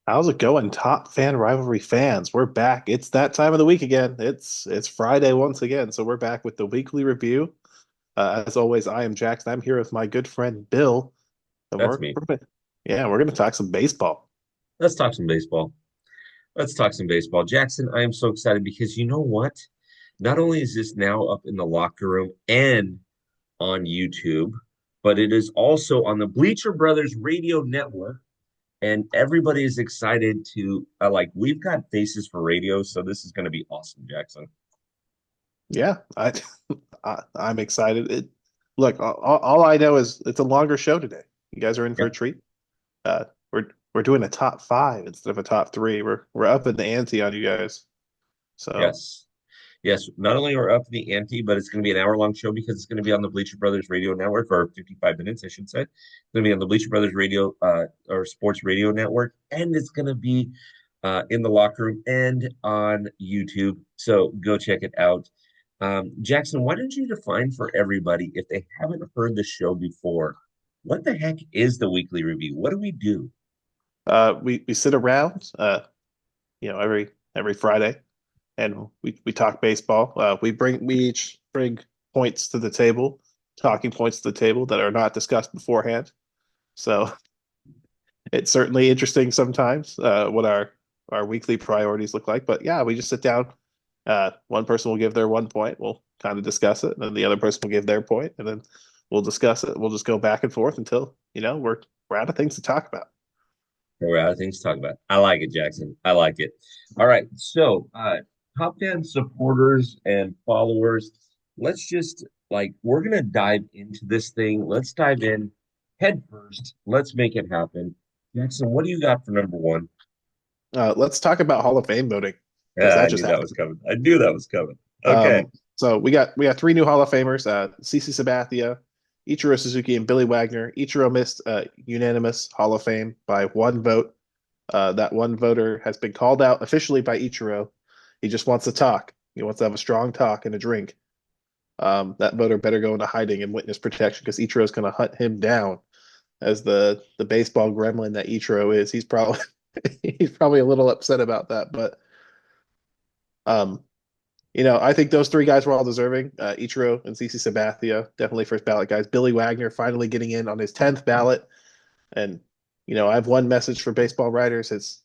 How's it going, top fan rivalry fans? We're back. It's that time of the week again. It's Friday once again, so we're back with the weekly review. As always, I am Jackson. I'm here with my good friend Bill, and That's me. we're gonna talk some baseball. Let's talk some baseball. Let's talk some baseball. Jackson, I am so excited because you know what? Not only is this now up in the locker room and on YouTube, but it is also on the Bleacher Brothers Radio Network. And everybody is excited to, we've got faces for radio. So this is going to be awesome, Jackson. Yeah, I'm excited. Look, all I know is it's a longer show today. You guys are in for a Yep. treat. Uh, we're doing a top five instead of a top three. We're up in the ante on you guys. So Yes. Yes, not only are we up the ante, but it's going to be an hour-long show because it's going to be on the Bleacher Brothers Radio Network, or 55 minutes, I should say. It's going to be on the Bleacher Brothers Radio or Sports Radio Network, and it's going to be in the locker room and on YouTube. So go check it out. Jackson, why don't you define for everybody, if they haven't heard the show before, what the heck is the weekly review? What do we do? we sit around, every Friday, and we talk baseball. We each bring points to the table, talking points to the table that are not discussed beforehand. So it's certainly interesting sometimes what our weekly priorities look like. But yeah, we just sit down. One person will give their 1 point. We'll kind of discuss it, and then the other person will give their point, and then we'll discuss it. We'll just go back and forth until we're out of things to talk about. We're out of things to talk about. I like it, Jackson. I like it. All right. So, Top 10 supporters and followers, let's just we're going to dive into this thing. Let's dive in head first. Let's make it happen. Jackson, what do you got for number one? Let's talk about Hall of Fame voting because Yeah, that I just knew that was happened. coming. I knew that was coming. Okay. So we got three new Hall of Famers: CC Sabathia, Ichiro Suzuki, and Billy Wagner. Ichiro missed unanimous Hall of Fame by one vote. That one voter has been called out officially by Ichiro. He just wants to talk. He wants to have a strong talk and a drink. That voter better go into hiding and witness protection because Ichiro is going to hunt him down as the baseball gremlin that Ichiro is. He's probably he's probably a little upset about that, but um, I think those three guys were all deserving. Ichiro and CC Sabathia, definitely first ballot guys. Billy Wagner finally getting in on his 10th ballot. And, I have one message for baseball writers. It's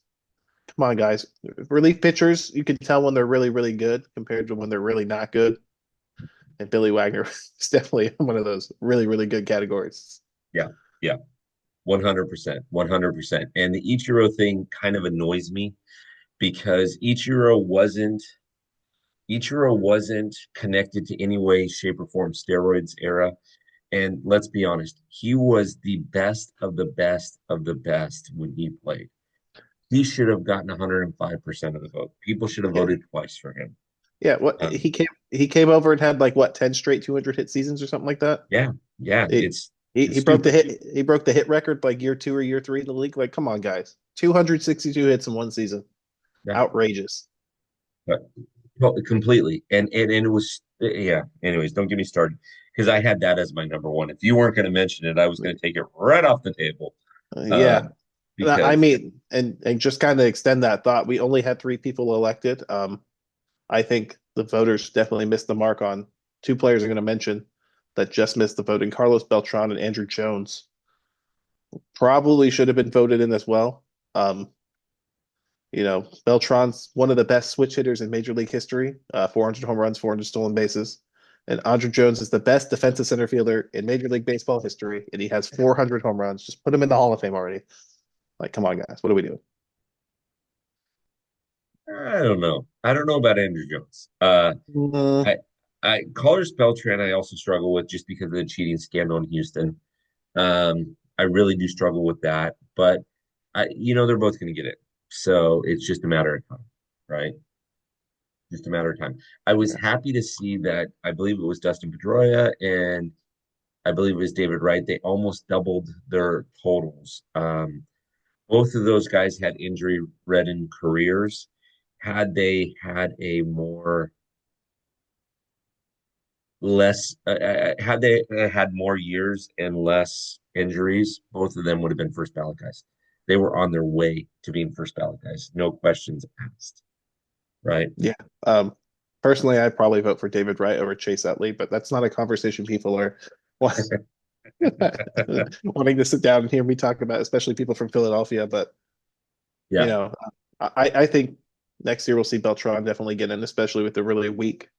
come on, guys. Relief pitchers, you can tell when they're really, really good compared to when they're really not good. And Billy Wagner is definitely one of those really, really good categories. Yeah. Yeah. 100%. 100%. And the Ichiro thing kind of annoys me because Ichiro wasn't connected to any way, shape, or form steroids era. And let's be honest, he was the best of the best of the best when he played. He should have gotten 105% of the vote. People should have Yeah. voted twice for him. Yeah. What Um, he came over and had like what, 10 straight 200 hit seasons or something like that. yeah, yeah, He, he it's broke the stupid. hit record like year two or year three in the league. Like, come on, guys. 262 hits in one season. Yeah, Outrageous. but completely. And it was yeah. Anyways, don't get me started because I had that as my number one. If you weren't going to mention it, I was going to take it right off the table. Uh, Yeah. I because mean, and just kind of extend that thought. We only had three people elected. I think the voters definitely missed the mark on two players I'm going to mention that just missed the voting: Carlos Beltran and Andrew Jones. Probably should have been voted in as well. Um, Beltran's one of the best switch hitters in Major League history. 400 home runs, 400 stolen bases. And Andrew Jones is the best defensive center fielder in Major League Baseball history, and he has 400 home runs. Just put him in the Hall of Fame already. Like, come on, guys, what are we doing? I don't know. I don't know about Andrew Jones. Uh, I Carlos Beltran I also struggle with just because of the cheating scandal in Houston. I really do struggle with that, but they're both going to get it, so it's just a matter of time, right? Just a matter of time. I was happy to see that. I believe it was Dustin Pedroia and I believe it was David Wright. They almost doubled their totals. Both of those guys had injury-ridden careers. Had they had a more less had they had more years and less injuries, both of them would have been first ballot guys. They were on their way to being first ballot guys. No questions asked. Right. Yeah. Um, Personally, I'd probably vote for David Wright over Chase Utley, but that's not a conversation people are wanting to sit down and hear me talk about, especially people from Philadelphia. But you Yeah. know, I think next year we'll see Beltran definitely get in, especially with the really weak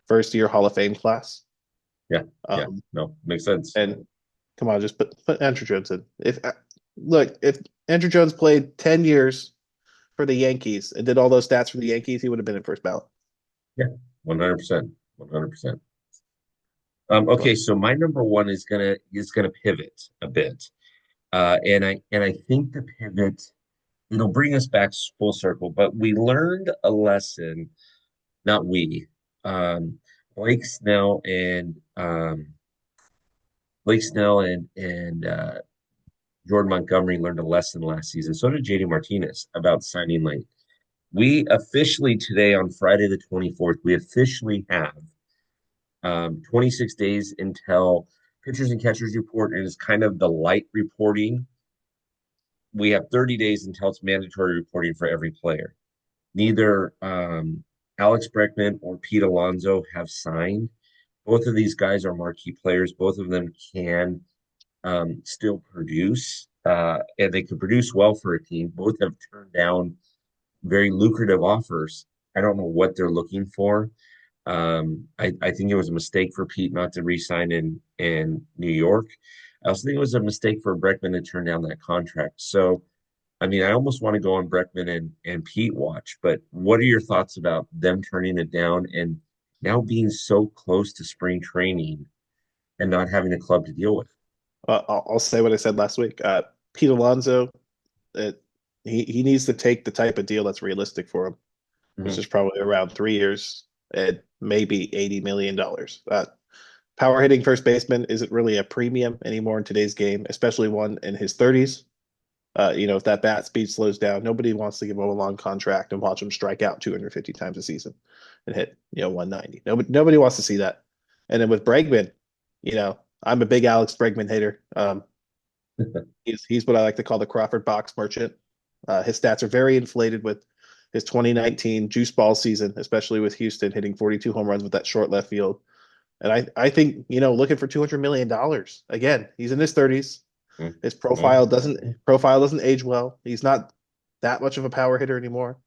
first year Hall of Fame class. Yeah. Yeah. Um, No, makes sense. and come on, just put Andrew Jones in. If look, if Andrew Jones played 10 years for the Yankees and did all those stats for the Yankees, he would have been in first ballot. Yeah. 100%. 100%. But Okay, so my number one is gonna pivot a bit. And I think the pivot, it'll bring us back full circle, but we learned a lesson, not we. Um, Blake Snell and Jordan Montgomery learned a lesson last season. So did JD Martinez about signing late. We officially today on Friday the 24th, we officially have 26 days until pitchers and catchers report, and it's kind of the light reporting. We have 30 days until it's mandatory reporting for every player. Neither Alex Bregman or Pete Alonso have signed. Both of these guys are marquee players. Both of them can still produce, and they can produce well for a team. Both have turned down very lucrative offers. I don't know what they're looking for. I think it was a mistake for Pete not to re-sign in New York. I also think it was a mistake for Bregman to turn down that contract. So, I mean, I almost want to go on Bregman and Pete watch, but what are your thoughts about them turning it down and now being so close to spring training and not having a club to deal with? I'll say what I said last week. Pete Alonso, it, he needs to take the type of deal that's realistic for him, which Mhm. is probably around 3 years at maybe $80 million. Power hitting first baseman isn't really a premium anymore in today's game, especially one in his 30s. If that bat speed slows down, nobody wants to give him a long contract and watch him strike out 250 times a season and hit, 190. Nobody wants to see that. And then with Bregman, I'm a big Alex Bregman hater. He's what I like to call the Crawford box merchant. His stats are very inflated with his 2019 juice ball season, especially with Houston hitting 42 home runs with that short left field. And I think, looking for $200 million. Again, he's in his 30s. His profile doesn't age well. He's not that much of a power hitter anymore.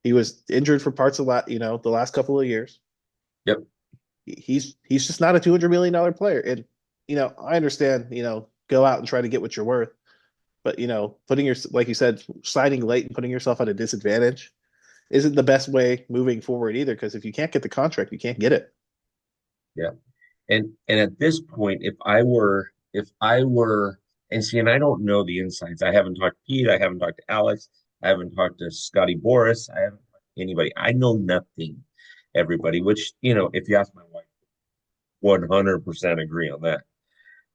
He was injured for parts of the last couple of years. Yep. He's just not a $200 million player. And I understand, go out and try to get what you're worth. But putting your like you said, signing late and putting yourself at a disadvantage isn't the best way moving forward either. Because if you can't get the contract, you can't get it. Yeah. And at this point, if I were and see, and I don't know the insights. I haven't talked to Pete, I haven't talked to Alex, I haven't talked to Scotty Boris, I haven't talked to anybody. I know nothing, everybody, which, if you ask my wife, 100% agree on that.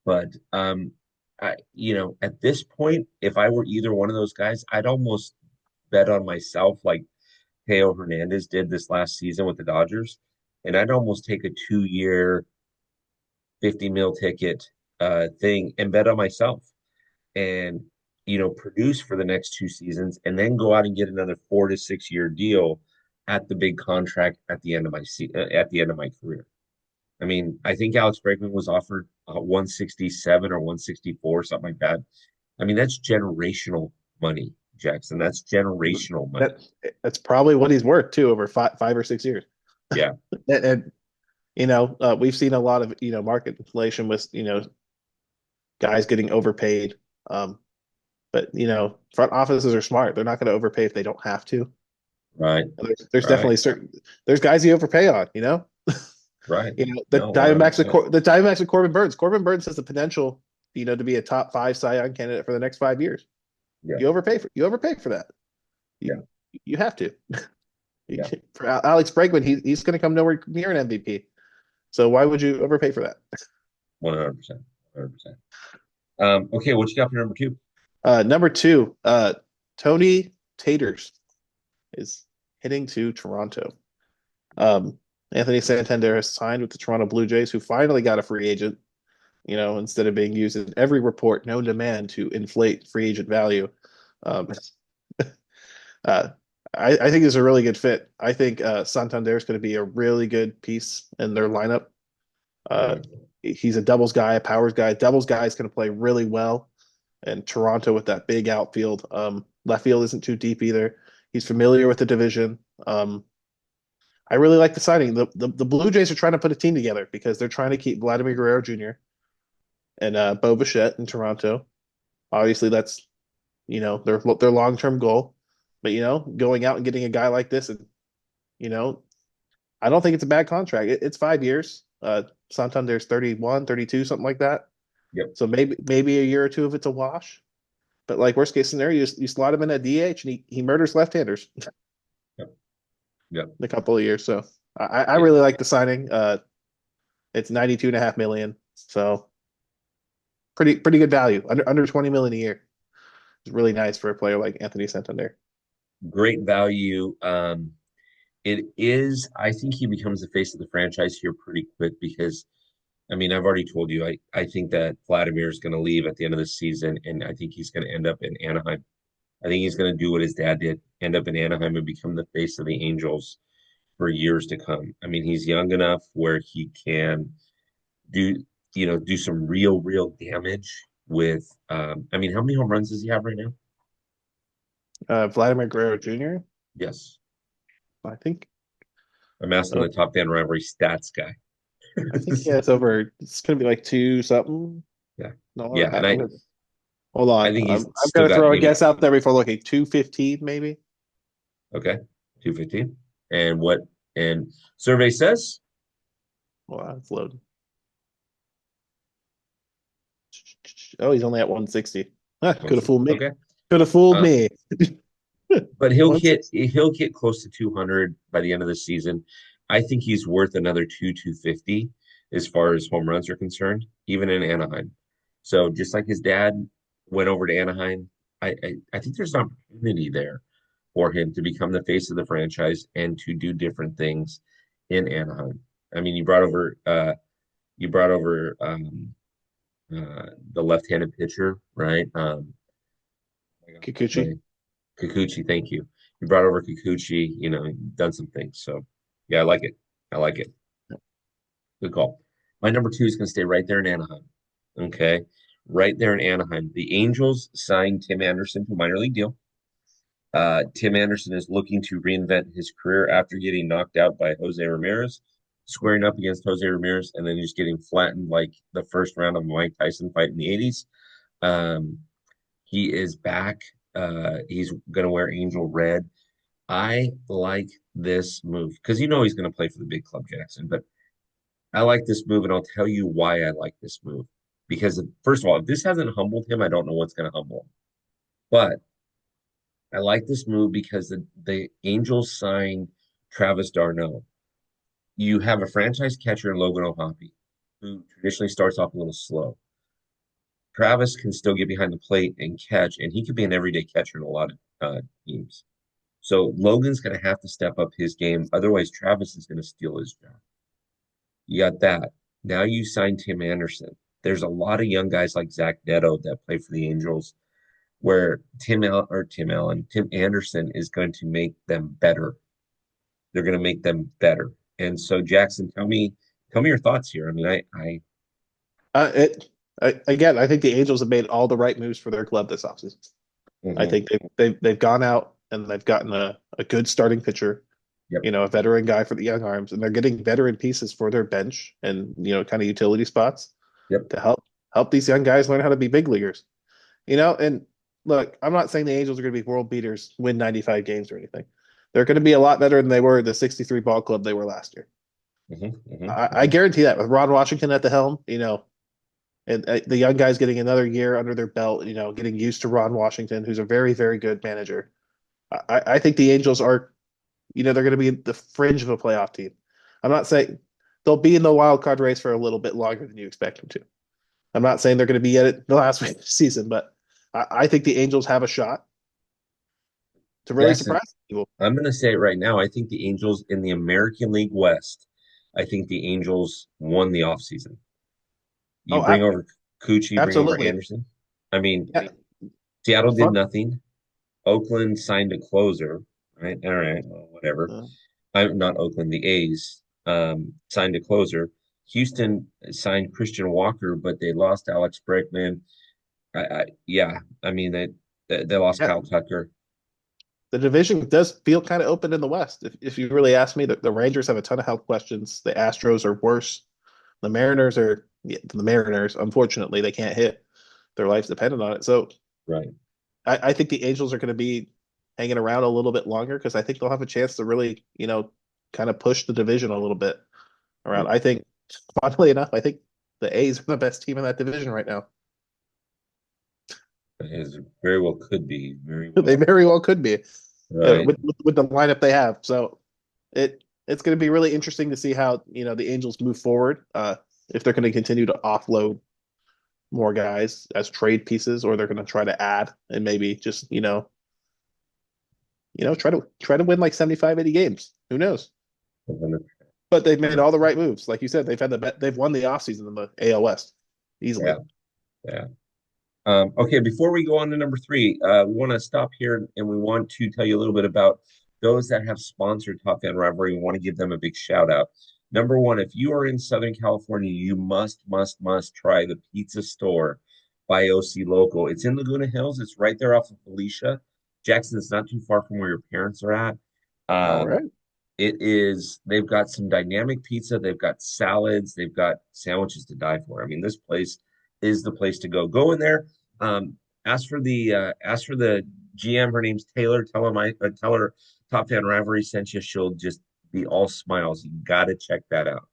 But at this point, if I were either one of those guys, I'd almost bet on myself like Teo Hernandez did this last season with the Dodgers. And I'd almost take a 2 year 50 mil ticket thing and bet on myself and produce for the next 2 seasons and then go out and get another 4 to 6 year deal at the big contract at the end of at the end of my career. I mean, I think Alex Bregman was offered 167 or 164, something like that. I mean, that's generational money, Jackson. That's generational money. That that's probably what he's worth too over 5 or 6 years. Yeah, And we've seen a lot of market inflation with guys getting overpaid. Um, but front offices are smart. They're not going to overpay if they don't have to. right, There's right, definitely there's guys you overpay on. right. The No, 100%. Diamondbacks with Corbin Burns. Corbin Burns has the potential, to be a top five Cy Young candidate for the next 5 years. Yeah, You overpay for that. yeah, You have to. yeah. For Alex Bregman, he's going to come nowhere near an MVP. So why would you overpay for that? 100%. 100%. Okay, what you got for number two? Number two, Tony Taters is hitting to Toronto. Um, Anthony Santander has signed with the Toronto Blue Jays, who finally got a free agent. instead of being used in every report known to man to inflate free agent value. Um, uh, I think it's a really good fit. I think Santander is going to be a really good piece in their lineup. Uh, Yeah. he's a doubles guy, a powers guy. Doubles guy is going to play really well. And Toronto with that big outfield. Left field isn't too deep either. He's familiar with the division. I really like the signing. The Blue Jays are trying to put a team together because they're trying to keep Vladimir Guerrero Jr. and Bo Bichette in Toronto. Obviously, that's their long term goal. But going out and getting a guy like this, and you know, I don't think it's a bad contract. It's 5 years. Santander's 31, 32, something like that. Yep. So maybe a year or two if it's a wash. But like worst case scenario, you slot him in at DH and he murders left-handers Yep. Yep. in a couple of years. So I Yeah. really like the signing. It's 92.5 million. So pretty good value. Under 20 million a year. It's really nice for a player like Anthony Santander. Great value. It is, I think he becomes the face of the franchise here pretty quick because, I mean, I've already told you, I think that Vladimir is going to leave at the end of the season, and I think he's going to end up in Anaheim. I think he's going to do what his dad did, end up in Anaheim and become the face of the Angels for years to come. I mean, he's young enough where he can do, do some real damage with, I mean, how many home runs does he have right now? Vladimir Guerrero Jr. Yes. I think I'm asking uh, the top fan rivalry stats guy. I think he has over. It's gonna be like two something. Yeah. No, Yeah. And hold I on. think he's I'm still gonna got, throw a guess out there before looking. 215 maybe. okay, 215. And what, and survey says, Well, it's loading. Oh, he's only at 160. Could have fooled me. okay. Could have fooled Uh, me. but 160. he'll get close to 200 by the end of the season. I think he's worth another 250 as far as home runs are concerned, even in Anaheim. So just like his dad went over to Anaheim, I think there's an opportunity there for him to become the face of the franchise and to do different things in Anaheim. I mean, the left-handed pitcher, right? Kikuchi. Kikuchi, thank you. You brought over Kikuchi, done some things. So yeah, I like it. I like it. Good call. My number two is going to stay right there in Anaheim. Okay. Right there in Anaheim. The Angels signed Tim Anderson to a minor league deal. Tim Anderson is looking to reinvent his career after getting knocked out by Jose Ramirez, squaring up against Jose Ramirez, and then just getting flattened like the first round of Mike Tyson fight in the 80s. Um, he is back. He's going to wear angel red. I like this move because he's going to play for the big club, Jackson. But I like this move, and I'll tell you why I like this move. Because first of all, if this hasn't humbled him, I don't know what's going to humble him. But I like this move because the Angels signed Travis d'Arnaud. You have a franchise catcher in Logan O'Hoppe, who traditionally starts off a little slow. Travis can still get behind the plate and catch, and he could be an everyday catcher in a lot of teams. So Logan's going to have to step up his game. Otherwise, Travis is going to steal his job. You got that. Now you signed Tim Anderson. There's a lot of young guys like Zach Neto that play for the Angels where Tim Anderson is going to make them better. They're going to make them better. And so, Jackson, tell me your thoughts here. I mean, It again. I think the Angels have made all the right moves for their club this offseason. I mhm. think they've gone out and they've gotten a good starting pitcher, Yep. a veteran guy for the young arms, and they're getting veteran pieces for their bench and kind of utility spots Yep. to help these young guys learn how to be big leaguers. And look, I'm not saying the Angels are going to be world beaters, win 95 games or anything. They're going to be a lot better than they were the 63 ball club they were last year. I Hmm. guarantee that with Ron Washington at the helm, and the young guys getting another year under their belt, getting used to Ron Washington, who's a very, very good manager. I think the Angels are, they're going to be the fringe of a playoff team. I'm not saying they'll be in the wild card race for a little bit longer than you expect them to. I'm not saying they're going to be at it the last week of the season, but I think the Angels have a shot to really Jackson, surprise people. I'm going to say it right now. I think the Angels in the American League West, I think the Angels won the offseason. You Oh, bring over Coochie, bring over absolutely. Anderson. I mean, Yeah. Seattle did Fun. nothing. Oakland signed a closer, right? All right, well, whatever. Uh, I'm not Oakland, the A's signed a closer. Houston signed Christian Walker, but they lost Alex Bregman. Yeah, I mean they lost yeah. Kyle Tucker. The division does feel kind of open in the West. If you really ask me, the Rangers have a ton of health questions. The Astros are worse. The Mariners are, yeah, the Mariners. Unfortunately, they can't hit. Their life's dependent on it. So Right. I think the Angels are going to be hanging around a little bit longer because I think they'll have a chance to really, kind of push the division a little bit around. I think, funnily enough, I think the A's are the best team in that division right now. It very well could be. Very They well. very well could be, Right. with the lineup they have. So it's going to be really interesting to see how the Angels move forward. If they're going to continue to offload more guys as trade pieces, or they're going to try to add and maybe just try to win like 75, 80 games. Who knows? But they've made all the right moves. Like you said, they've won the offseason in the AL West Yeah. easily. Yeah. Okay, before we go on to number three, we want to stop here and we want to tell you a little bit about those that have sponsored Top Fan Rivalry. We want to give them a big shout out. Number one, if you are in Southern California, you must try the Pizza Store by OC Local. It's in Laguna Hills. It's right there off of Felicia. Jackson, it's not too far from where your parents are at. All Um, right. they've got some dynamic pizza, they've got salads, they've got sandwiches to die for. I mean, this place is the place to go. Go in there. Um, ask for the GM. Her name's Taylor. Tell her Top Fan Rivalry sent you. She'll just be all smiles. You got to check that out.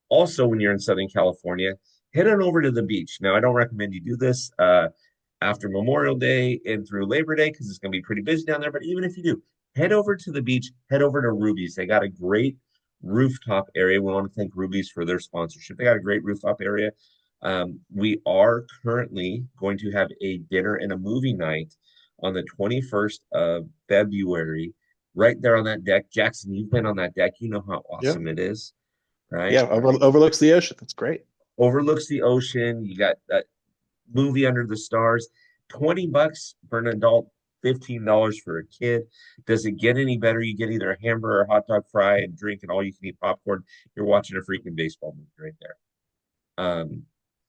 Also, when you're in Southern California, head on over to the beach. Now, I don't recommend you do this after Memorial Day and through Labor Day because it's going to be pretty busy down there. But even if you do, head over to the beach, head over to Ruby's. They got a great rooftop area. We want to thank Ruby's for their sponsorship. They got a great rooftop area. We are currently going to have a dinner and a movie night on the 21st of February, right there on that deck. Jackson, you've been on that deck. You know how Yeah. awesome it is, right? Yeah. Overlooks the ocean. That's great. Overlooks the ocean. You got that movie under the stars. $20 for an adult, $15 for a kid. Does it get any better? You get either a hamburger, or a hot dog, fry, and drink, and all you can eat popcorn. You're watching a freaking baseball movie right there.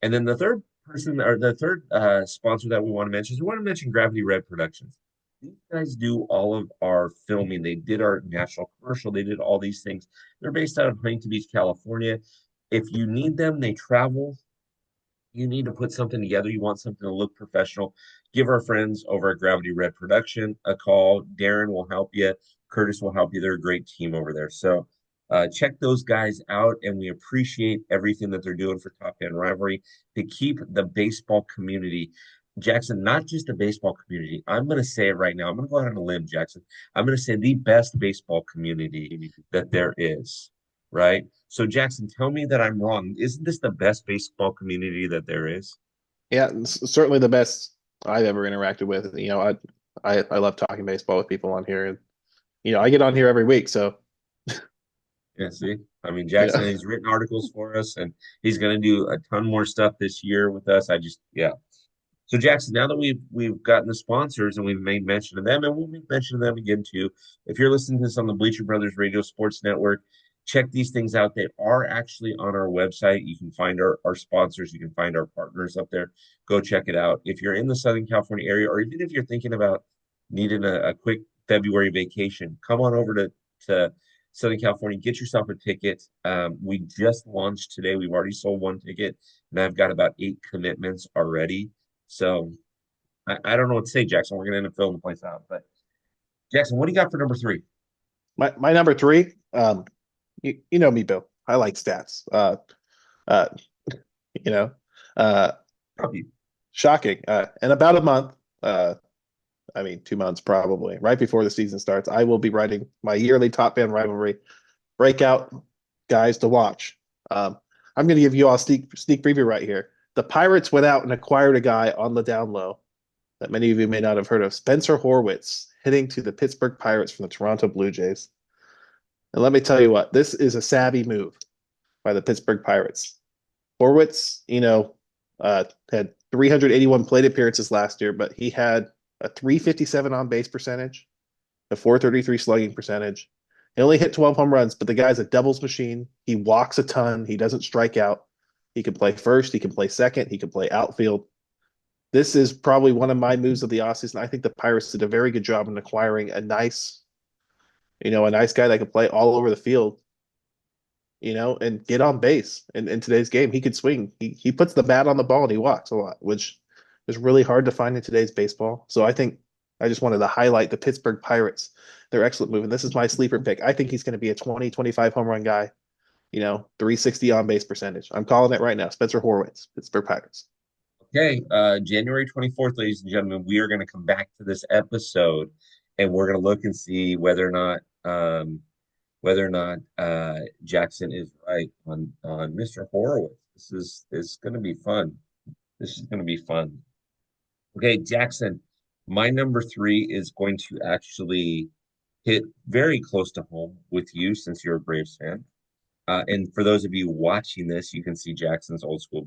And then the third person or the third sponsor that we want to mention is we want to mention Gravity Red Productions. These guys do all of our filming. They did our national commercial. They did all these things. They're based out of Huntington Beach, California. If you need them, they travel. You need to put something together. You want something to look professional. Give our friends over at Gravity Red Production a call. Darren will help you. Curtis will help you. They're a great team over there. So check those guys out, and we appreciate everything that they're doing for Top Fan Rivalry to keep the baseball community. Jackson, not just the baseball community. I'm going to say it right now. I'm going to go out on a limb, Jackson. I'm going to say the best baseball community that there is, right? So, Jackson, tell me that I'm wrong. Isn't this the best baseball community that there is? Yeah. Certainly the best I've ever interacted with. I love talking baseball with people on here, and I get on here every week. So Yeah, see, I mean, yeah. Jackson, he's written articles for us, and he's going to do a ton more stuff this year with us. Yeah. So, Jackson, now that we've gotten the sponsors and we've made mention of them, and we'll make mention of them again too. If you're listening to this on the Bleacher Brothers Radio Sports Network, check these things out. They are actually on our website. You can find our sponsors, you can find our partners up there. Go check it out. If you're in the Southern California area, or even if you're thinking about needing a quick February vacation, come on over to Southern California, get yourself a ticket. We just launched today. We've already sold one ticket, and I've got about 8 commitments already. So I don't know what to say, Jackson. We're going to end up filling the place out. But Jackson, what do you got for number three? My number three. You know me, Bill. I like stats. Uh, you know, uh, Copy. shocking. In about a month, I mean, 2 months probably, right before the season starts, I will be writing my yearly Top Fan Rivalry breakout guys to watch. I'm going to give you all a sneak preview right here. The Pirates went out and acquired a guy on the down low that many of you may not have heard of, Spencer Horwitz, hitting to the Pittsburgh Pirates from the Toronto Blue Jays. And let me tell you what, this is a savvy move by the Pittsburgh Pirates. Horwitz, had 381 plate appearances last year, but he had a 357 on base percentage, a 433 slugging percentage. He only hit 12 home runs, but the guy's a doubles machine. He walks a ton. He doesn't strike out. He can play first. He can play second. He can play outfield. This is probably one of my moves of the offseason. I think the Pirates did a very good job in acquiring a nice guy that could play all over the field, and get on base. In today's game, he could swing. He puts the bat on the ball and he walks a lot, which is really hard to find in today's baseball. So I think I just wanted to highlight the Pittsburgh Pirates. They're excellent move. And this is my sleeper pick. I think he's going to be a 20, 25 home run guy, 360 on base percentage. I'm calling it right now. Spencer Horwitz, Pittsburgh Pirates. Okay, January 24th, ladies and gentlemen, we are going to come back to this episode and we're going to look and see whether or not Jackson is right on Mr. Horowitz. This is going to be fun. This is going to be fun. Okay, Jackson, my number three is going to actually hit very close to home with you since you're a Braves fan. And for those of you watching this, you can see Jackson's old school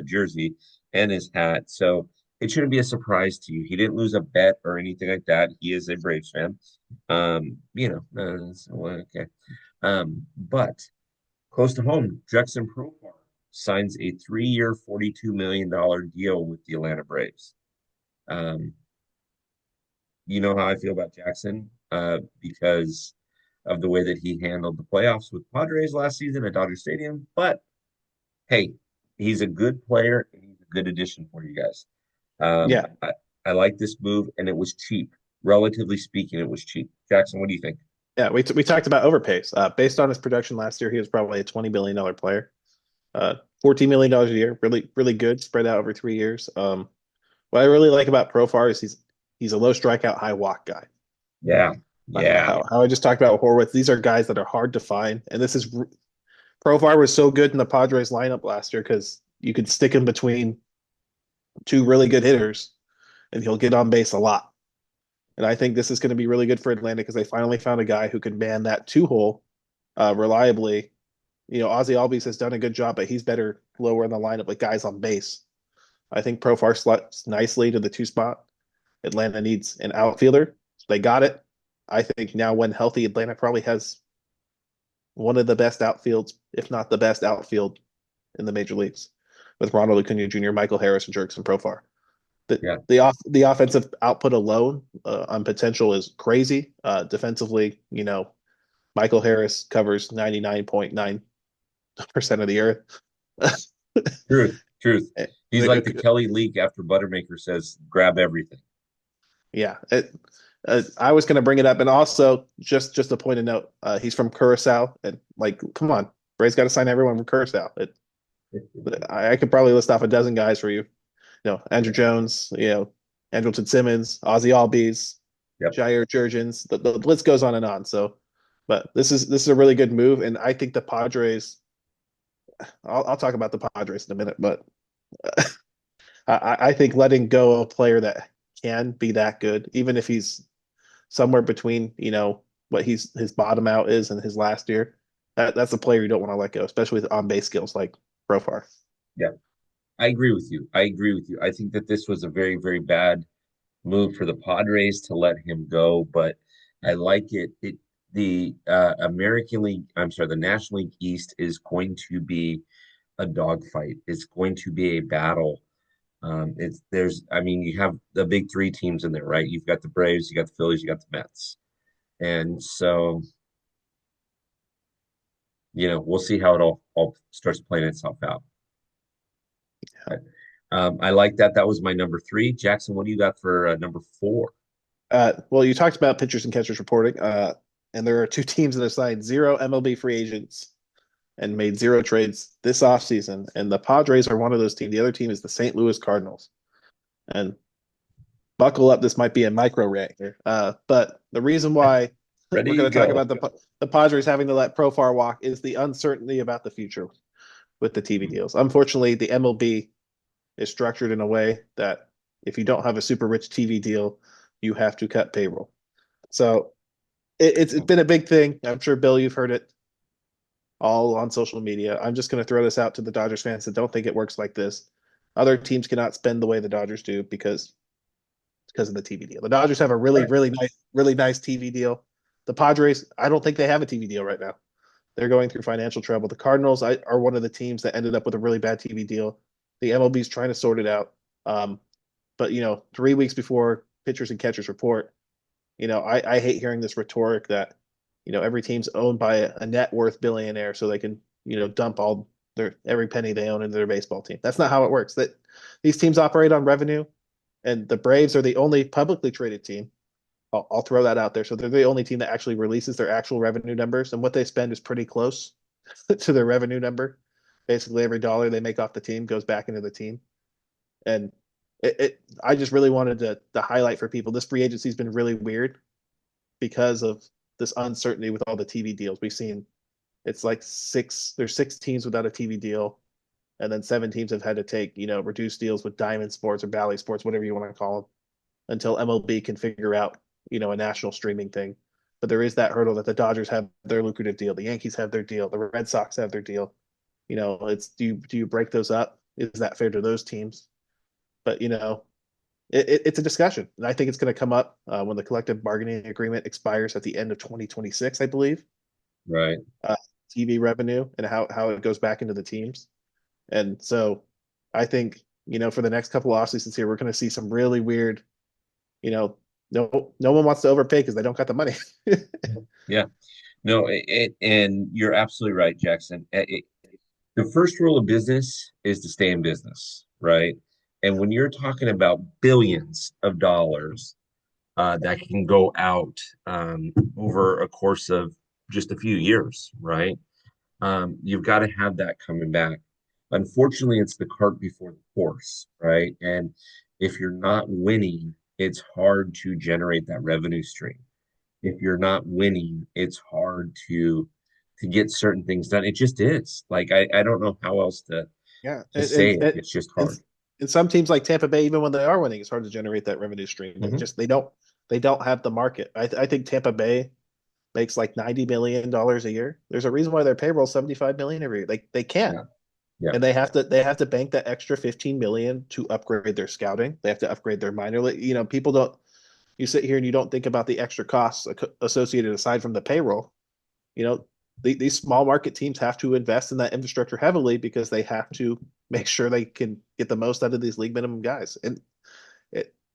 jersey and his hat. So it shouldn't be a surprise to you. He didn't lose a bet or anything like that. He is a Braves fan. Okay. But close to home, Jackson Profar signs a 3-year, $42 million deal with the Atlanta Braves. Um, you know how I feel about Jackson because of the way that he handled the playoffs with Padres last season at Dodger Stadium. But hey, he's a good player and he's a good addition for you guys. Um, Yeah. I, I like this move and it was cheap. Relatively speaking, it was cheap. Jackson, what do you think? Yeah. We talked about overpays. Based on his production last year, he was probably a $20 billion player. $14 million a year. Really, really good, spread out over 3 years. What I really like about Profar is he's a low strikeout, high walk guy. Yeah, yeah, How I just talked about Horwitz, these are guys that are hard to find. And Profar was so good in the Padres lineup last year because you could stick him between two really good hitters and he'll get on base a lot. And I think this is going to be really good for Atlanta because they finally found a guy who can man that two hole reliably. Ozzy Albies has done a good job, but he's better lower in the lineup with guys on base. I think Profar slots nicely to the two spot. Atlanta needs an outfielder. They got it. I think now when healthy, Atlanta probably has one of the best outfields, if not the best outfield in the major leagues, with Ronald Acuna Jr., Michael Harris, and Jurickson Profar. yeah. The offensive output alone on potential is crazy. Defensively, Michael Harris covers 99.9% of the earth. Truth, truth. He's like the Kelly Leak after Buttermaker says, grab everything. Yeah, I was going to bring it up, and also just a point of note, he's from Curacao, and like, come on, Bray's got to sign everyone from Curacao. I could probably list off a dozen guys for you. Andrew Jones, Andrelton Simmons, Ozzy Albies, Yep. Jair Jurgens. The list goes on and on. So, but this is a really good move, and I think the Padres. I'll talk about the Padres in a minute, but I think letting go a player that can be that good, even if he's somewhere between what his bottom out is and his last year, that's a player you don't want to let go, especially with on base skills like Profar. Yeah. I agree with you. I agree with you. I think that this was a very, very bad move for the Padres to let him go, but I like it. The American League, I'm sorry, the National League East is going to be a dogfight. It's going to be a battle. I mean, you have the big three teams in there, right? You've got the Braves, you got the Phillies, you got the Mets, and so we'll see how it all starts playing itself out. But, I like that. That was my number three. Jackson, what do you got for number four? Well, you talked about pitchers and catchers reporting, and there are two teams that have signed zero MLB free agents and made zero trades this offseason, and the Padres are one of those teams. The other team is the St. Louis Cardinals. And buckle up, this might be a micro rant here. But the reason why Ready we're to going to talk go. about the Padres having to let Profar walk is the uncertainty about the future with the TV deals. Unfortunately, the MLB is structured in a way that if you don't have a super rich TV deal, you have to cut payroll. So it's been a big thing. I'm sure, Bill, you've heard it. all on social media. I'm just going to throw this out to the Dodgers fans that don't think it works like this. Other teams cannot spend the way the Dodgers do because of the TV deal. The Dodgers have a Right. really nice TV deal. The Padres, I don't think they have a TV deal right now. They're going through financial trouble. The Cardinals are one of the teams that ended up with a really bad TV deal. The MLB is trying to sort it out. But 3 weeks before pitchers and catchers report, I hate hearing this rhetoric that every team's owned by a net worth billionaire so they can dump all their every penny they own into their baseball team. That's not how it works. That these teams operate on revenue, and the Braves are the only publicly traded team. I'll throw that out there. So they're the only team that actually releases their actual revenue numbers, and what they spend is pretty close to their revenue number. Basically, every dollar they make off the team goes back into the team. And I just really wanted to highlight for people this free agency has been really weird because of this uncertainty with all the TV deals we've seen. It's like there's 6 teams without a TV deal, and then 7 teams have had to take reduced deals with Diamond Sports or Bally Sports, whatever you want to call them, until MLB can figure out a national streaming thing. But there is that hurdle that the Dodgers have their lucrative deal, the Yankees have their deal, the Red Sox have their deal. It's do you break those up? Is that fair to those teams? But it's a discussion, and I think it's going to come up when the collective bargaining agreement expires at the end of 2026, I believe. Right. Uh, TV revenue and how it goes back into the teams, and so I think for the next couple of off seasons here, we're going to see some really weird. No one wants to overpay because they don't got the money. Yeah. No, and you're absolutely right, Jackson. The first rule of business is to stay in business, right? And when you're talking about billions of dollars that can go out over a course of just a few years, right? You've got to have that coming back. Unfortunately, it's the cart before the horse, right? And if you're not winning, it's hard to generate that revenue stream. If you're not winning, it's hard to get certain things done. It just is. Like I don't know how else Yeah, to say it. It's just hard. and some teams like Tampa Bay, even when they are winning, it's hard to generate that revenue stream. Mhm. They don't have the market. I think Tampa Bay makes like $90 million a year. There's a reason why their payroll is 75 million every year. They can't, Yeah, yeah. and they have to bank that extra 15 million to upgrade their scouting. They have to upgrade their minor league. People don't. You sit here and you don't think about the extra costs associated aside from the payroll. You know, these small market teams have to invest in that infrastructure heavily because they have to make sure they can get the most out of these league minimum guys. And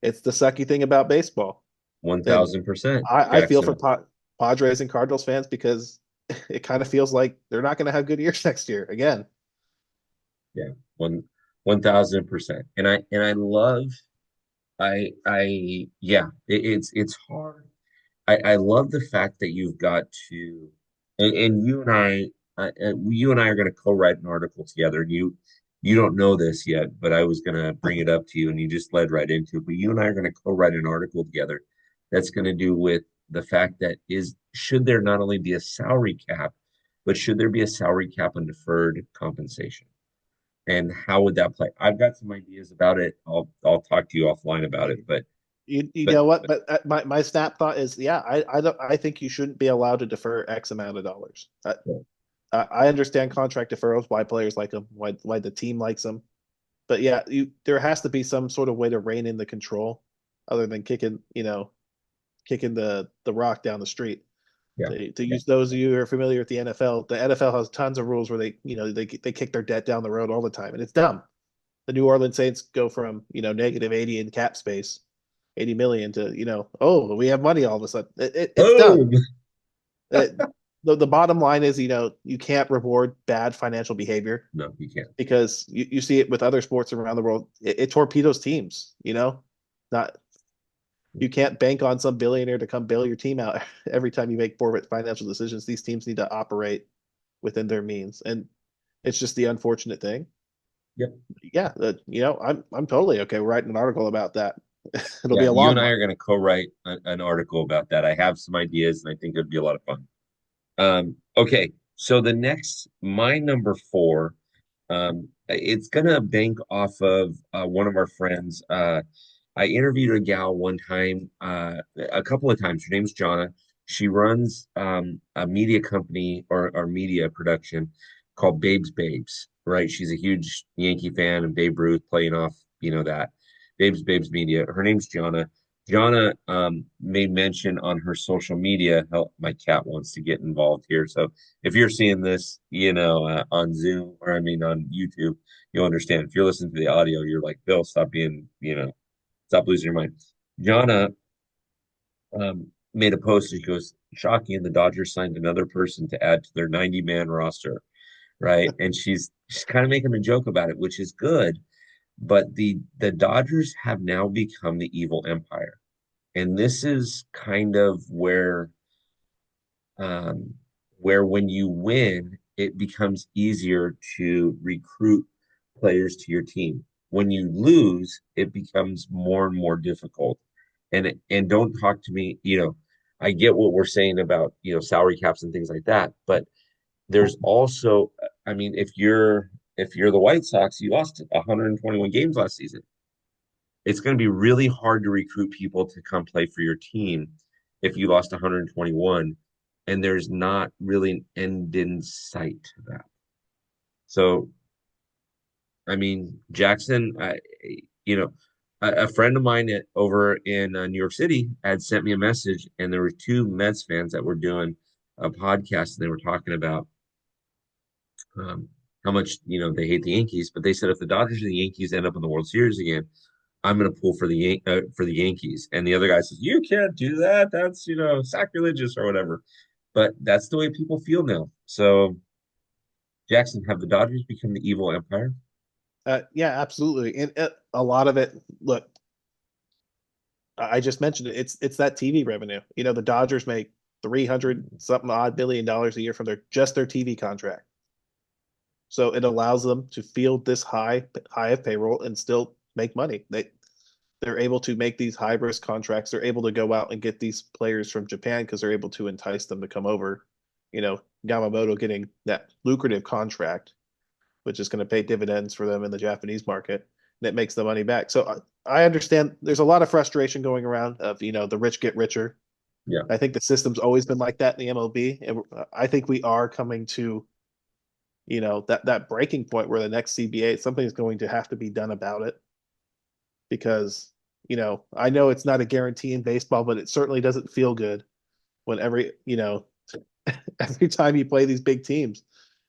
it's the sucky thing about baseball. One And thousand percent, I feel for Jackson. Padres and Cardinals fans because it kind of feels like they're not going to have good years next year again. Yeah, one thousand percent. And I love I yeah, it's hard. I love the fact that you've got to and you and I are going to co-write an article together. You don't know this yet, but I was going to bring it up to you, and you just led right into it. But you and I are going to co-write an article together that's going to do with the fact that should there not only be a salary cap, but should there be a salary cap on deferred compensation? And how would that play? I've got some ideas about it. I'll talk to you offline about it. You But know what? But my snap thought is, yeah, I think you shouldn't be allowed to defer X amount of dollars. I understand contract deferrals, why players like them, why the team likes them, but yeah, there has to be some sort of way to rein in the control, other than kicking the rock down the street. yeah, To yeah. use those of you who are familiar with the NFL, the NFL has tons of rules where they kick their debt down the road all the time, and it's dumb. The New Orleans Saints go from negative 80 in cap space, 80 million to oh, we have money all of a sudden. It's dumb. Boom. It, the bottom line is you can't reward bad financial behavior No, you can't. because you see it with other sports around the world. It torpedoes teams. Not you can't bank on some billionaire to come bail your team out every time you make poor financial decisions. These teams need to operate within their means, and it's just the unfortunate thing. Yep. Yeah, I'm totally okay writing an article about that. It'll be Yeah, a you long and I one. are going to co-write an article about that. I have some ideas, and I think it'd be a lot of fun. Okay, so my number four, it's going to bank off of one of our friends. I interviewed a gal one time, a couple of times. Her name's Jonna. She runs a media company or media production called Babes, right? She's a huge Yankee fan and Babe Ruth playing off, that Babes Media. Her name's Gianna. Gianna made mention on her social media. Help, my cat wants to get involved here. So if you're seeing this, on Zoom or I mean on YouTube, you'll understand. If you're listening to the audio, you're like, Bill, stop being, stop losing your mind. Gianna made a post and she goes, shocking, the Dodgers signed another person to add to their 90-man roster, right? And she's kind of making a joke about it, which is good. But the Dodgers have now become the evil empire. And this is kind of um, where when you win, it becomes easier to recruit players to your team. When you lose, it becomes more and more difficult. And don't talk to me, I get what we're saying about, salary caps and things like that, but there's also, I mean, if you're the White Sox, you lost 121 games last season. It's going to be really hard to recruit people to come play for your team if you lost 121 and there's not really an end in sight to that. So, I mean, Jackson, a friend of mine over in New York City had sent me a message, and there were two Mets fans that were doing a podcast, and they were talking about um, how much they hate the Yankees, but they said if the Dodgers and the Yankees end up in the World Series again, I'm going to pull for the Yankees. And the other guy says, "You can't do that. That's sacrilegious or whatever." But that's the way people feel now. So, Jackson, have the Dodgers become the evil empire? Yeah, absolutely. And a lot of it, look, I just mentioned it. It's that TV revenue. The Dodgers make 300 something odd $1 billion a year from their TV contract. So it allows them to field this high of payroll and still make money. They're able to make these high risk contracts. They're able to go out and get these players from Japan because they're able to entice them to come over. Yamamoto getting that lucrative contract, which is going to pay dividends for them in the Japanese market, and it makes the money back. So I understand there's a lot of frustration going around of the rich get richer. Yeah. I think the system's always been like that in the MLB, and I think we are coming to that breaking point where the next CBA something's going to have to be done about it because I know it's not a guarantee in baseball, but it certainly doesn't feel good when every time you play these big teams,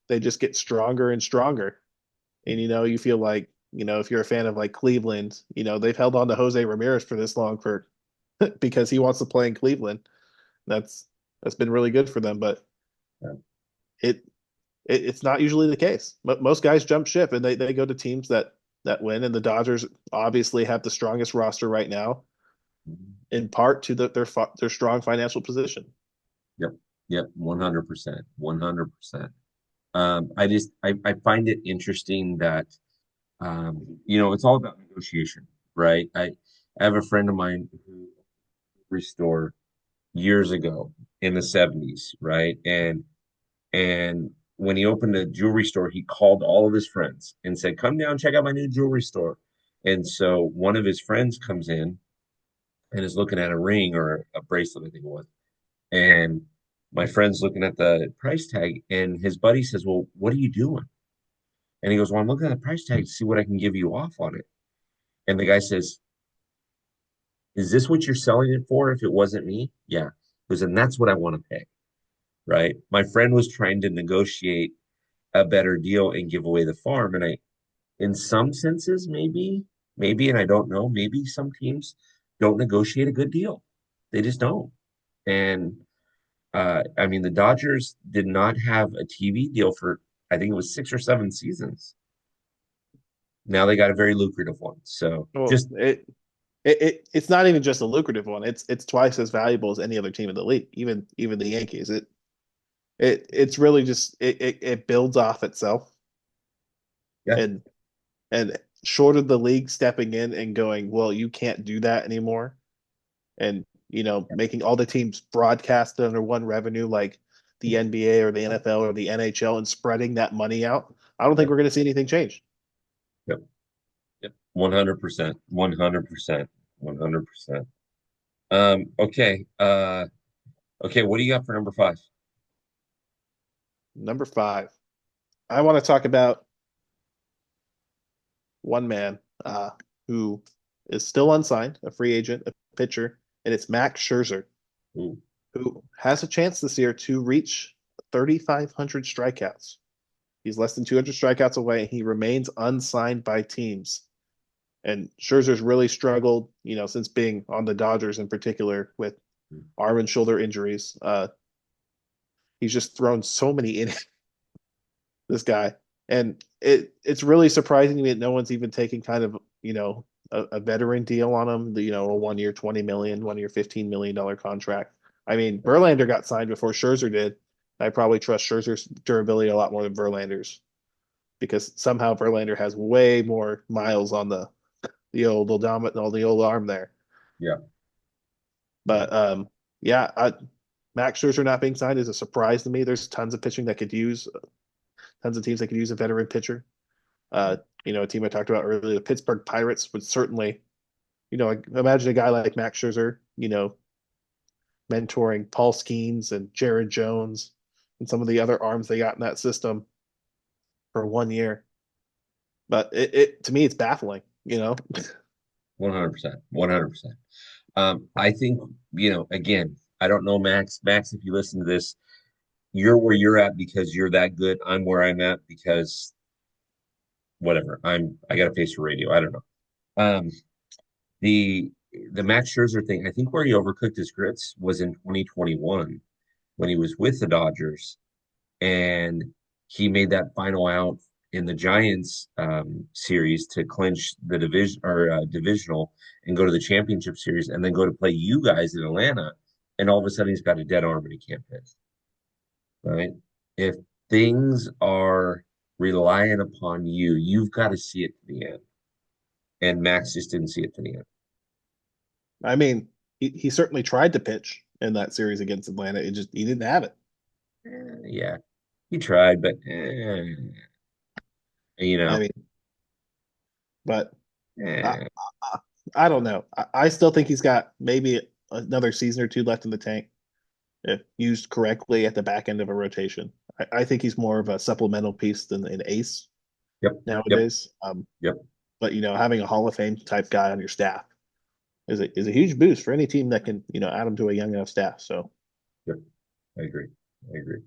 they just get stronger and stronger. And you feel like if you're a fan of like Cleveland, they've held on to Jose Ramirez for this long for because he wants to play in Cleveland. That's that's been really good for them, but Yeah. it, it's not usually the case. Most guys jump ship and they go to teams that win. And the Dodgers obviously have the strongest roster right now, in part to their strong financial position. Yep. Yep. 100%. 100%. I find it interesting that, it's all about negotiation, right? I have a friend of mine who restored years ago in the 70s, right? And when he opened a jewelry store, he called all of his friends and said, "Come down, check out my new jewelry store." And so one of his friends comes in and is looking at a ring or a bracelet, I think it was. And my friend's looking at the price tag, and his buddy says, "Well, what are you doing?" And he goes, "Well, I'm looking at the price tag to see what I can give you off on it." And the guy says, "Is this what you're selling it for if it wasn't me?" Yeah. He goes, "And that's what I want to pay." Right. My friend was trying to negotiate a better deal and give away the farm. And in some senses, maybe, and I don't know, maybe some teams don't negotiate a good deal. They just don't. And I mean, the Dodgers did not have a TV deal for, I think it was 6 or 7 seasons. Now they got a very lucrative one. So Well, just, it's not even just a lucrative one. It's twice as valuable as any other team in the league, even the Yankees. It's really just it builds off itself, yeah, and short of the league stepping in and going, well, you can't do that anymore, and making all the teams broadcast under one revenue like the NBA or the NFL or the NHL and spreading that money out. I don't yeah, think we're going to see anything change. yeah, yeah. 100%, 100%, 100%. Okay. Okay, what do you got for number five? Number five, I want to talk about one man who is still unsigned, a free agent, a pitcher, and it's Max Scherzer, Ooh, who has a chance this year to reach 3,500 strikeouts. He's less than 200 strikeouts away, and he remains unsigned by teams. And Scherzer's really struggled, since being on the Dodgers in particular with arm and shoulder injuries. He's just thrown so many innings, this guy. And it's really surprising to me that no one's even taking kind of, a veteran deal on him, a 1 year, 20 million, 1 year, $15 million contract. I mean, Verlander got signed before Scherzer did. I probably trust Scherzer's durability a lot more than Verlander's because somehow Verlander has way more miles on the old odometer, the old arm there. yeah. But yeah, Max Scherzer not being signed is a surprise to me. There's tons of pitching that could use, tons of teams that could use a veteran pitcher. Uh, a team I talked about earlier, the Pittsburgh Pirates would certainly, imagine a guy like Max Scherzer, mentoring Paul Skeens and Jared Jones and some of the other arms they got in that system for 1 year. But it to me, it's baffling, 100%. 100%. I think, again, I don't know, Max. Max, if you listen to this, you're where you're at because you're that good. I'm where I'm at because whatever. I got a face for radio. I don't know. Um, the the Max Scherzer thing, I think where he overcooked his grits was in 2021 when he was with the Dodgers and he made that final out in the Giants series to clinch the division or divisional and go to the championship series and then go to play you guys in Atlanta. And all of a sudden he's got a dead arm and he can't pitch. Right? If things are reliant upon you, you've got to see it to the end. And Max just didn't see it to the end. I mean, he certainly tried to pitch in that series against Atlanta. It just he didn't have it. Yeah, he tried, but you I know, mean, but I, eh, I don't know. I still think he's got maybe another season or two left in the tank if used correctly at the back end of a rotation. I think he's more of a supplemental piece than an ace yep, yep, nowadays. yep, But having a Hall of Fame type guy on your staff is a huge boost for any team that can add him to a young enough staff. So yep. I agree. I agree.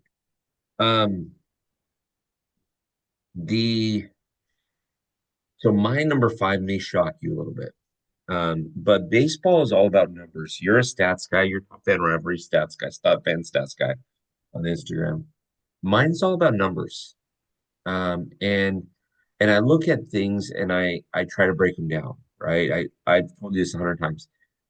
Um, the so my number five may shock you a little bit. But baseball is all about numbers. You're a stats guy. You're top fan rivalry stats guy, top fan stats guy on Instagram. Mine's all about numbers. And I look at things and I try to break them down, right? I've told you this 100 times.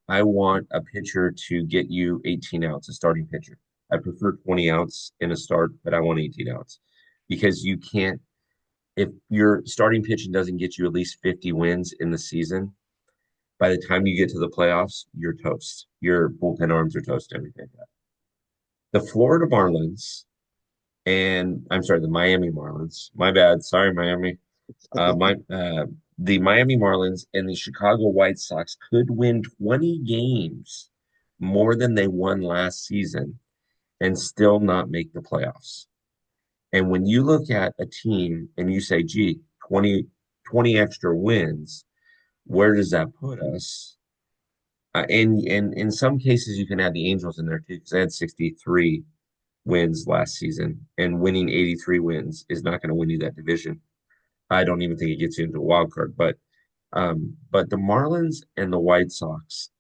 I want a pitcher to get you 18 outs, a starting pitcher. I prefer 20 outs in a start, but I want 18 outs because you can't, if your starting pitching doesn't get you at least 50 wins in the season, by the time you get to the playoffs, you're toast. Your bullpen arms are toast, everything like that. The Florida Marlins and I'm sorry, the Miami Marlins. My bad. Sorry, Miami. My The Miami Marlins and the Chicago White Sox could win 20 games more than they won last season and still not make the playoffs. And when you look at a team and you say, gee, 20 extra wins, where does that put us? And in some cases, you can add the Angels in there too, because they had 63 wins last season, and winning 83 wins is not going to win you that division. I don't even think it gets you into a wild card, but the Marlins and the White Sox,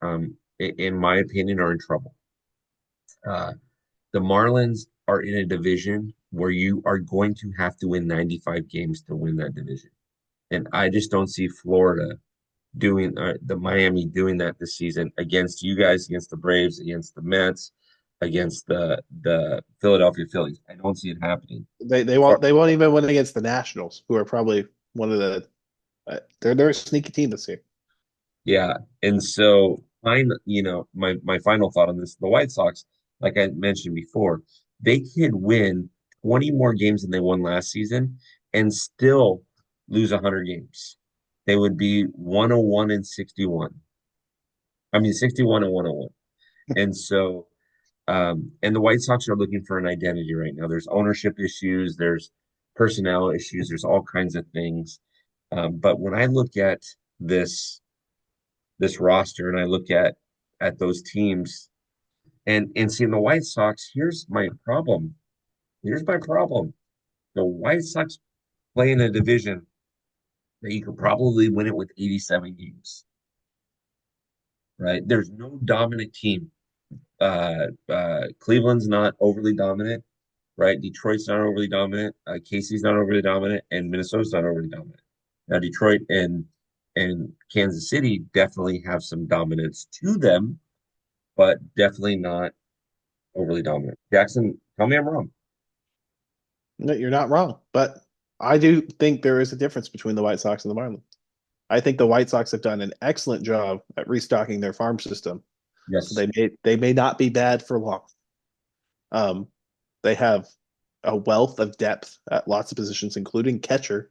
in my opinion, are in trouble. Uh, the Marlins are in a division where you are going to have to win 95 games to win that division, and I just don't see Florida doing the Miami doing that this season against you guys, against the Braves, against the Mets, against the Philadelphia Phillies. I don't see it happening. they won't even win against the Nationals, who are probably one of the they're a sneaky team this year. Yeah, and so my final thought on this, the White Sox, like I mentioned before, they could win 20 more games than they won last season and still lose 100 games. They would be 101 and 61. I mean 61 and 101. And so And the White Sox are looking for an identity right now. There's ownership issues, there's personnel issues, there's all kinds of things. But when I look at this this roster and I look at those teams and seeing the White Sox, here's my problem. Here's my problem. The White Sox play in a division that you could probably win it with 87 games, right? There's no dominant team. Cleveland's not overly dominant, right? Detroit's not overly dominant. Casey's not overly dominant, and Minnesota's not overly dominant. Now, Detroit and Kansas City definitely have some dominance to them, but definitely not overly dominant. Jackson, tell me I'm wrong. No, you're not wrong, but I do think there is a difference between the White Sox and the Marlins. I think the White Sox have done an excellent job at restocking their farm system, so Yes. they may not be bad for long. Um, they have a wealth of depth at lots of positions, including catcher.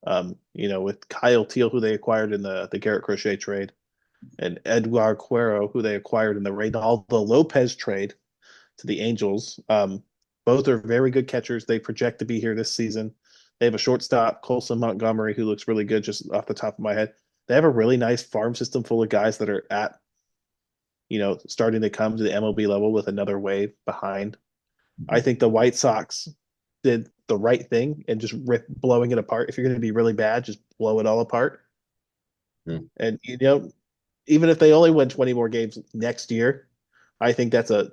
With Kyle Teal, who they acquired in the Garrett Crochet trade, and Edward Cuero, who they acquired in the Reynaldo Lopez trade to the Angels. Both are very good catchers. They project to be here this season. They have a shortstop, Colson Montgomery, who looks really good just off the top of my head. They have a really nice farm system full of guys that are starting to come to the MLB level with another wave behind. I Mhm. think the White Sox did the right thing and just blowing it apart. If you're going to be really bad, just blow it all apart. Mhm. And even if they only win 20 more games next year, I think that's a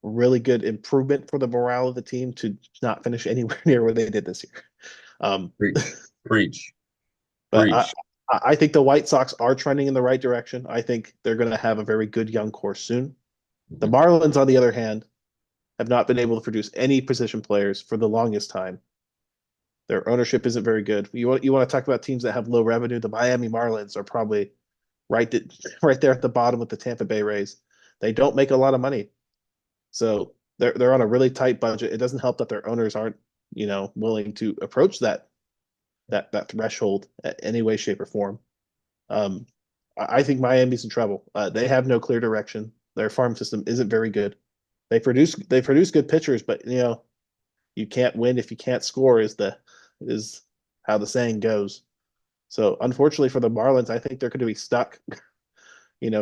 really good improvement for the morale of the team to not finish anywhere near where they did this year. Um, Preach, preach, but I, preach. I think the White Sox are trending in the right direction. I think they're going to have a very good young core soon. The Mhm. Marlins, on the other hand, have not been able to produce any position players for the longest time. Their ownership isn't very good. You want to talk about teams that have low revenue? The Miami Marlins are probably right right there at the bottom with the Tampa Bay Rays. They don't make a lot of money, so they're on a really tight budget. It doesn't help that their owners aren't willing to approach that threshold at any way, shape, or form. Um, I think Miami's in trouble. They have no clear direction. Their farm system isn't very good. They produce good pitchers, but you can't win if you can't score is how the saying goes. So unfortunately for the Marlins, I think they're going to be stuck,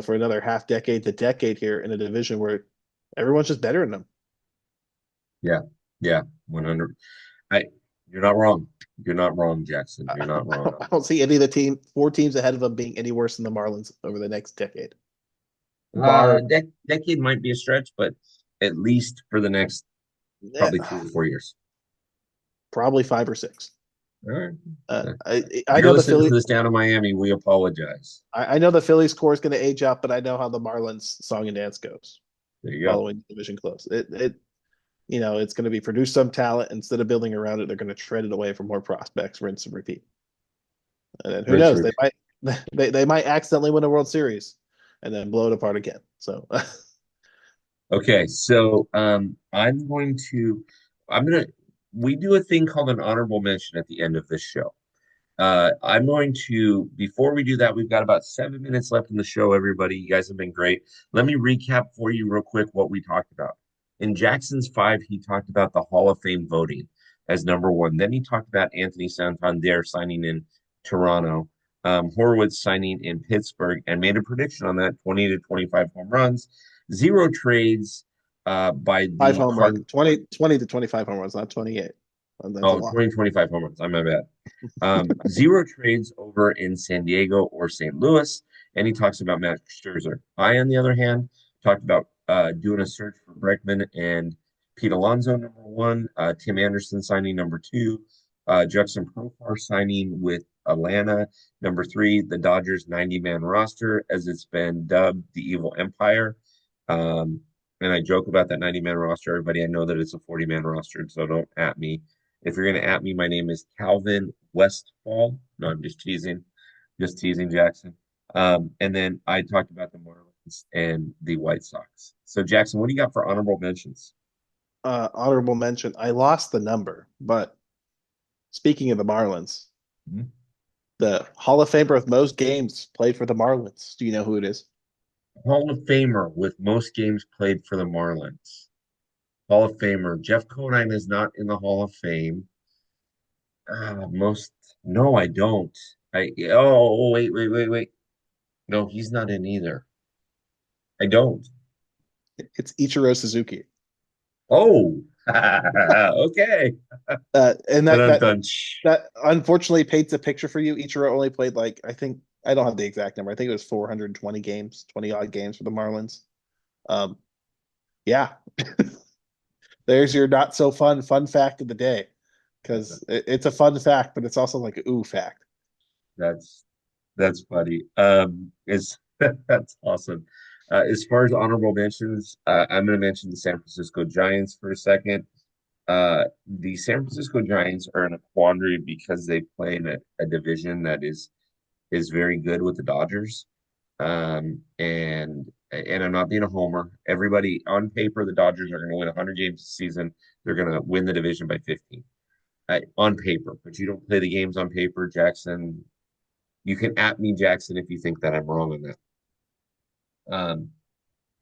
for another half decade to decade here in a division where everyone's just better than them. Yeah, yeah, 100. I, you're not wrong. You're not wrong, Jackson. I, You're not I wrong don't, on I that. don't see any of the four teams ahead of them being any worse than the Marlins over the next decade. Bar, Decade might be a stretch, but at least for the next eh, probably 3 or 4 years. probably 5 or 6. All right. Uh, Uh, I You're know the listening to Philly. this down in Miami. We apologize. I know the Phillies score is going to age up, but I know how the Marlins song and dance goes There you go. following the division close. It's going to be produce some talent instead of building around it. They're going to trade it away for more prospects, rinse and repeat. And then who Rinse knows? They repeat. might they might accidentally win a World Series and then blow it apart again. So Okay, so I'm gonna we do a thing called an honorable mention at the end of this show. I'm going to, before we do that, we've got about 7 minutes left in the show, everybody. You guys have been great. Let me recap for you real quick what we talked about. In Jackson's five, he talked about the Hall of Fame voting as number one. Then he talked about Anthony Santander signing in Toronto, Horowitz signing in Pittsburgh, and made a prediction on that 20 to 25 home runs, zero trades by five the home runs, Card. 20 to 25 home runs, not 28. That's a Oh, lot. 20 25 home runs. I'm my bad. Zero trades over in San Diego or St. Louis. And he talks about Max Scherzer. I, on the other hand, talked about doing a search for Bregman and Pete Alonso, number one, Tim Anderson signing number two, Judson Profar signing with Atlanta, number three, the Dodgers 90-man roster, as it's been dubbed the Evil Empire. Um, and I joke about that 90-man roster. Everybody, I know that it's a 40-man roster, so don't at me. If you're going to at me, my name is Calvin Westfall. No, I'm just teasing. Just teasing, Jackson. And then I talked about the Marlins and the White Sox. So, Jackson, what do you got for honorable mentions? Honorable mention. I lost the number, but speaking of the Marlins, Mhm. the Hall of Famer of most games played for the Marlins. Do you know who it is? Hall of Famer with most games played for the Marlins. Hall of Famer. Jeff Conine is not in the Hall of Fame. Most, no, I don't. Wait. No, he's not in either. I don't. It's Ichiro Suzuki. Oh, okay. And Dun, that dun, that dun. that unfortunately paints a picture for you. Ichiro only played like I think I don't have the exact number. I think it was 420 games, 20 odd games for the Marlins. Um, yeah, there's your not so fun fact of the day because it's a fun fact, but it's also like a ooh fact. That's that's funny. Is that's awesome. As far as honorable mentions, I'm going to mention the San Francisco Giants for a second. The San Francisco Giants are in a quandary because they play in a division that is very good with the Dodgers. And I'm not being a homer. Everybody on paper, the Dodgers are going to win 100 games this season. They're going to win the division by 15 on paper, but you don't play the games on paper, Jackson. You can at me, Jackson, if you think that I'm wrong on that. Um,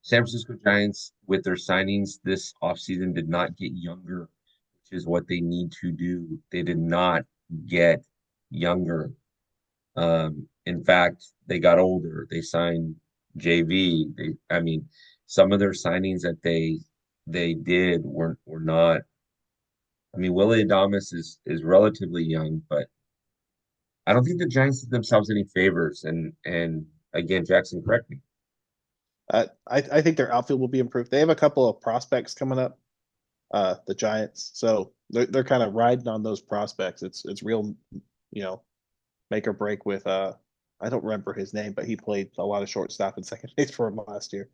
San Francisco Giants, with their signings this offseason, did not get younger, which is what they need to do. They did not get younger. In fact, they got older. They signed JV. I mean, some of their signings that they did were not. I mean, Willie Adames is relatively young, but I don't think the Giants did themselves any favors. And again, Jackson, correct me. I think their outfield will be improved. They have a couple of prospects coming up, the Giants, so they're kind of riding on those prospects. It's real, you know, make or break with I don't remember his name, but he played a lot of shortstop and second base for him last year.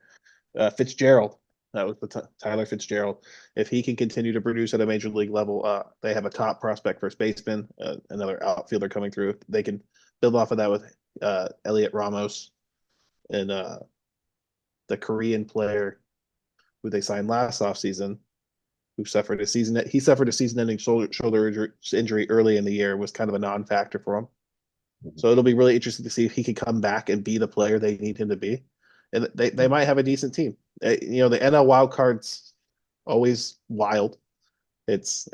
Fitzgerald. That was Tyler Fitzgerald. If he can continue to produce at a major league level, they have a top prospect first baseman, another outfielder coming through. They can build off of that with Elliot Ramos and the Korean player who they signed last offseason, who suffered a season-ending shoulder injury early in the year, was kind of a non-factor for him. So it'll be really interesting to see if he can come back and be the player they need him to be. And they might have a decent team. The NL wild card's always wild. It's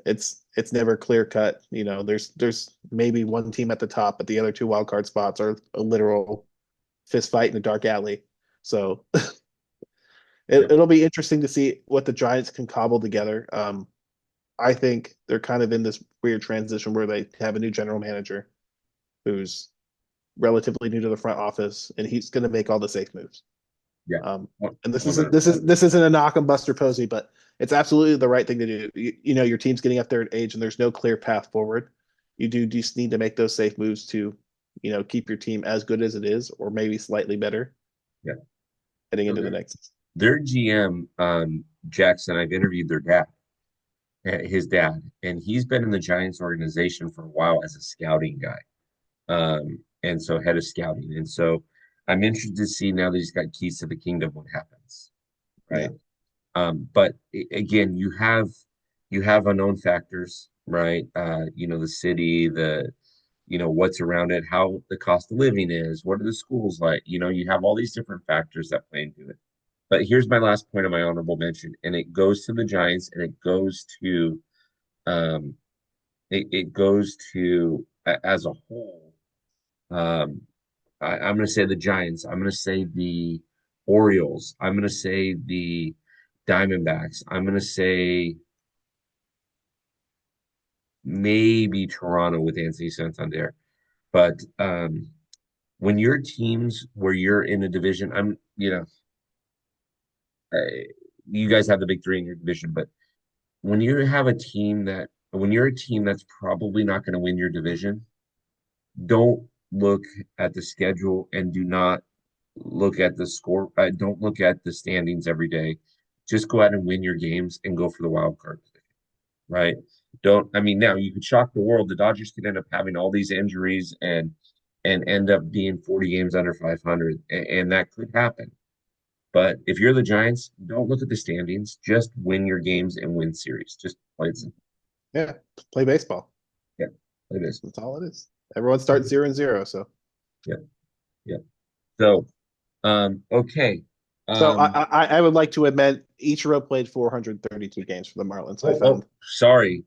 never clear cut. There's maybe one team at the top, but the other two wild card spots are a literal fist fight in a dark alley. So Yep. it'll be interesting to see what the Giants can cobble together. I think they're kind of in this weird transition where they have a new general manager who's relatively new to the front office, and he's going to make all the safe moves. Yeah. And this isn't this 100%. is this isn't a knock on Buster Posey, but it's absolutely the right thing to do. Your team's getting up there in age, and there's no clear path forward. You do just need to make those safe moves to, keep your team as good as it is, or maybe slightly better Yeah. heading So into the next. their GM, Jackson, I've interviewed their dad, his dad, and he's been in the Giants organization for a while as a scouting guy. And so head of scouting. And so I'm interested to see now that he's got keys to the kingdom what happens, Yeah, right? But again, you have unknown factors, right? The city, what's around it, how the cost of living is, what are the schools like? You have all these different factors that play into it. But here's my last point of my honorable mention, and it goes to the Giants, and um, it goes to as a whole. Um, I'm going to say the Giants. I'm going to say the Orioles. I'm going to say the Diamondbacks. I'm going to say maybe Toronto with Anthony Santander. But when your teams where you're in a division, uh, you guys have the big three in your division, but when you're a team that's probably not going to win your division, don't look at the schedule and do not look at the score. Don't look at the standings every day. Just go out and win your games and go for the wild card, right? Don't. I mean, now you could shock the world. The Dodgers could end up having all these injuries and end up being 40 games under 500, and that could happen. But if you're the Giants, don't look at the standings. Just win your games and win series. Just play it simple. yeah, play baseball. Yeah, it is. That's all it is. Everyone starts 0-0, so Yeah, yeah. So, okay. So Um, I would like to admit Ichiro played 432 games for the Marlins. I oh, found, sorry,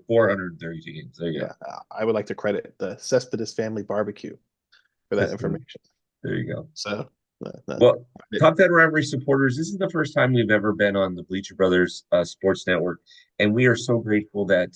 432 games. There you yeah, go. I would like to credit the Cespedes family barbecue for that That's good. information. There you go. So, Well, it, Top Fan Rivalry supporters, this is the first time we've ever been on the Bleacher Brothers Sports Network, and we are so grateful that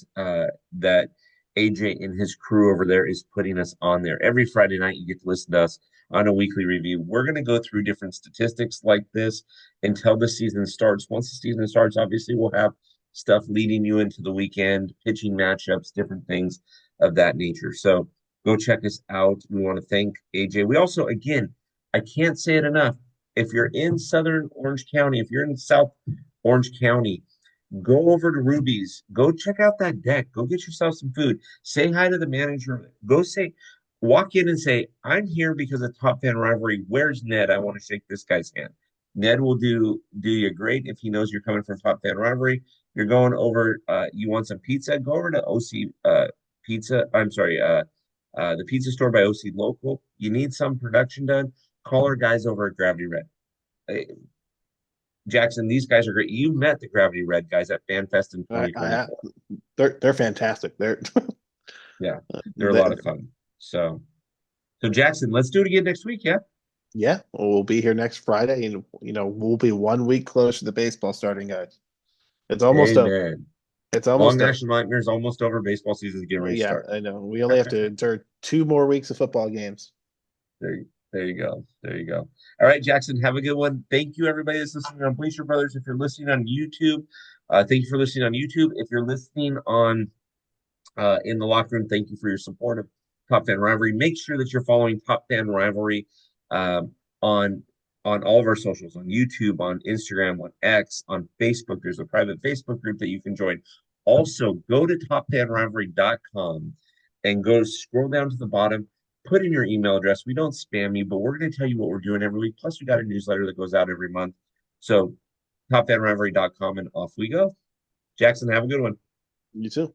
AJ and his crew over there is putting us on there. Every Friday night, you get to listen to us on a weekly review. We're going to go through different statistics like this until the season starts. Once the season starts, obviously, we'll have stuff leading you into the weekend, pitching matchups, different things of that nature. So go check us out. We want to thank AJ. We also, again, I can't say it enough. If you're in Southern Orange County, if you're in South Orange County, go over to Ruby's. Go check out that deck. Go get yourself some food. Say hi to the manager. Walk in and say, I'm here because of Top Fan Rivalry. Where's Ned? I want to shake this guy's hand. Ned will do you great if he knows you're coming from Top Fan Rivalry. You're going over, you want some pizza? Go over to OC Pizza. I'm sorry, the pizza store by OC Local. You need some production done, call our guys over at Gravity Red. Hey, Jackson, these guys are great. You met the Gravity Red guys at FanFest in I 2024. they're fantastic. They're Yeah, they're a they, lot of fun. So Jackson, let's do it again next week. Yeah. yeah, we'll be here next Friday, and we'll be 1 week closer to baseball starting, guys. It's almost over. Amen. It's Long almost over. National Nightmares almost over. Baseball season's getting ready to Yeah, start. I know. We only have to endure 2 more weeks of football games. There you go. There you go. All right, Jackson, have a good one. Thank you, everybody that's listening on Bleacher Brothers. If you're listening on YouTube, thank you for listening on YouTube. If you're listening on in the locker room, thank you for your support of Top Fan Rivalry. Make sure that you're following Top Fan Rivalry um, on all of our socials, on YouTube, on Instagram, on X, on Facebook. There's a private Facebook group that you can join. Also, go to topfanrivalry.com and go scroll down to the bottom, put in your email address. We don't spam you, but we're going to tell you what we're doing every week. Plus, we got a newsletter that goes out every month. So topfanrivalry.com and off we go. Jackson, have a good one. You too.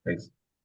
Thanks.